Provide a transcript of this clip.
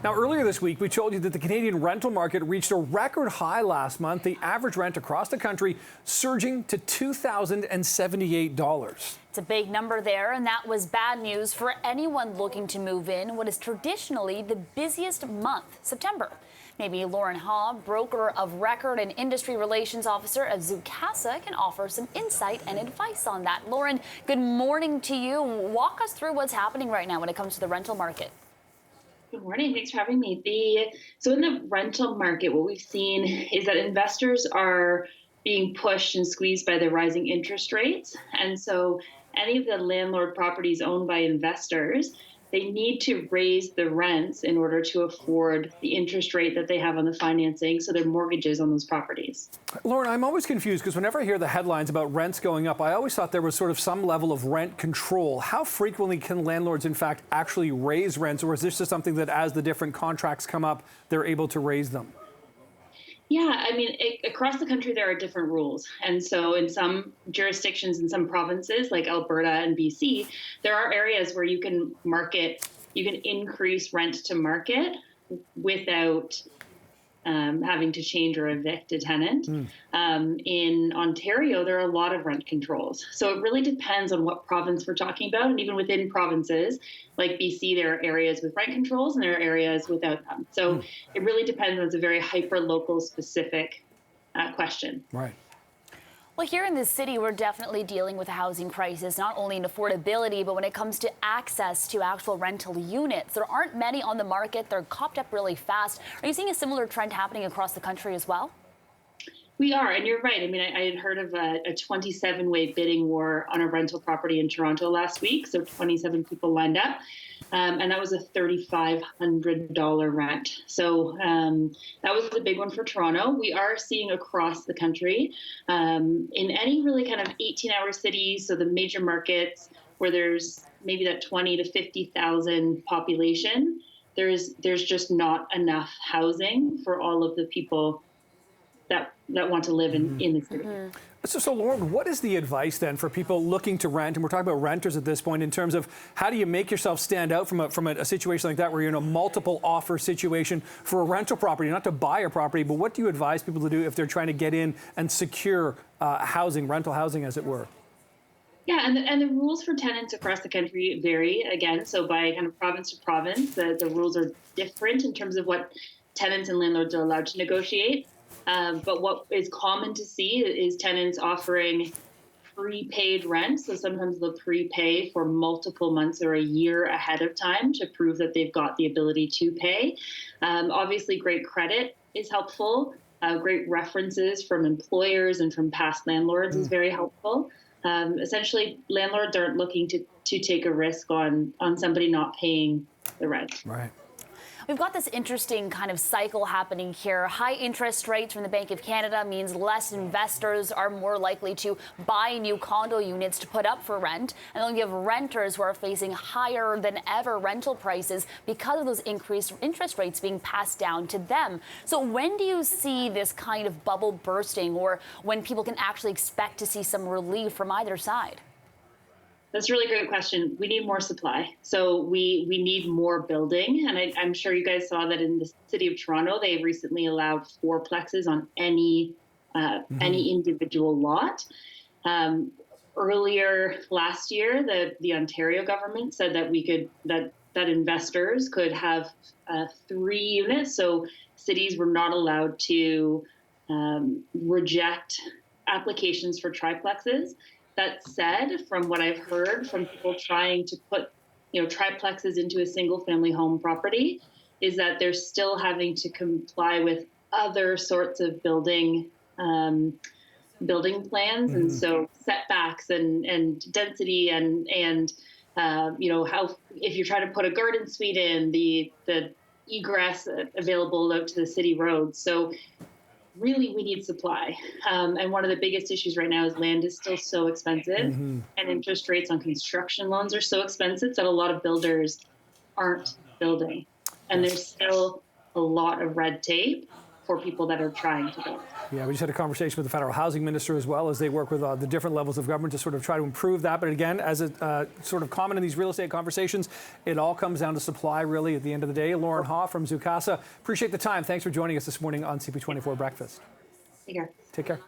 Now, earlier this week, we told you that the Canadian rental market reached a record high last month. The average rent across the country surging to $2,078. It's a big number there, and that was bad news for anyone looking to move in what is traditionally the busiest month, September. Maybe Lauren Haw, broker of record and industry relations officer at Zoocasa, can offer some insight and advice on that. Lauren, good morning to you. Walk us through what's happening right now when it comes to the rental market. Good morning. Thanks for having me. So in the rental market, what we've seen is that investors are being pushed and squeezed by the rising interest rates. And so any of the landlord properties owned by investors, they need to raise the rents in order to afford the interest rate that they have on the financing, so their mortgages on those properties. Lauren, I'm always confused because whenever I hear the headlines about rents going up, I always thought there was sort of some level of rent control. How frequently can landlords, in fact, actually raise rents, or is this just something that as the different contracts come up, they're able to raise them? Yeah, I mean, across the country, there are different rules. And so in some jurisdictions, in some provinces like Alberta and BC, there are areas where you can increase rent to market without having to change or evict a tenant. In Ontario, there are a lot of rent controls. So it really depends on what province we're talking about. And even within provinces like BC, there are areas with rent controls and there are areas without them. So it really depends. It's a very hyper-local specific question. Right. Well, here in this city, we're definitely dealing with a housing crisis, not only in affordability, but when it comes to access to actual rental units. There aren't many on the market. They're copped up really fast. Are you seeing a similar trend happening across the country as well? We are, and you're right. I mean, I had heard of a 27-way bidding war on a rental property in Toronto last week. So 27 people lined up, and that was a $3,500 rent. So that was the big one for Toronto. We are seeing across the country, in any really kind of 18-hour cities, so the major markets where there's maybe that 20 to 50,000 population, there's just not enough housing for all of the people that want to live in the city. So Lauren, what is the advice then for people looking to rent? And we're talking about renters at this point in terms of how do you make yourself stand out from a situation like that where you're in a multiple offer situation for a rental property, not to buy a property, but what do you advise people to do if they're trying to get in and secure housing, rental housing as it were? Yeah, and the rules for tenants across the country vary, again, so by kind of province to province, the rules are different in terms of what tenants and landlords are allowed to negotiate. But what is common to see is tenants offering prepaid rent. So sometimes they'll prepay for multiple months or a year ahead of time to prove that they've got the ability to pay. Obviously, great credit is helpful. Great references from employers and from past landlords is very helpful. Essentially, landlords aren't looking to take a risk on somebody not paying the rent. Right. We've got this interesting kind of cycle happening here. High interest rates from the Bank of Canada means less investors are more likely to buy new condo units to put up for rent. And then you have renters who are facing higher than ever rental prices because of those increased interest rates being passed down to them. So when do you see this kind of bubble bursting, or when people can actually expect to see some relief from either side? That's a really great question. We need more supply. So we need more building. And I'm sure you guys saw that in the city of Toronto, they recently allowed fourplexes on any individual lot. Earlier last year, the Ontario government said that that investors could have 3 units. So cities were not allowed to reject applications for triplexes. That said, from what I've heard from people trying to put, triplexes into a single-family home property, is that they're still having to comply with other sorts of building plans, and so setbacks and density and how if you're trying to put a garden suite in, the egress available out to the city roads. So really, we need supply. And one of the biggest issues right now is land is still so expensive, and interest rates on construction loans are so expensive that a lot of builders aren't building. And there's still a lot of red tape for people that are trying to build. Yeah, we just had a conversation with the federal housing minister as well, as they work with the different levels of government to sort of try to improve that. But again, as a sort of common in these real estate conversations, it all comes down to supply, really, at the end of the day. Lauren Haw from Zoocasa, appreciate the time. Thanks for joining us this morning on CP24 Breakfast. Take care. Take care.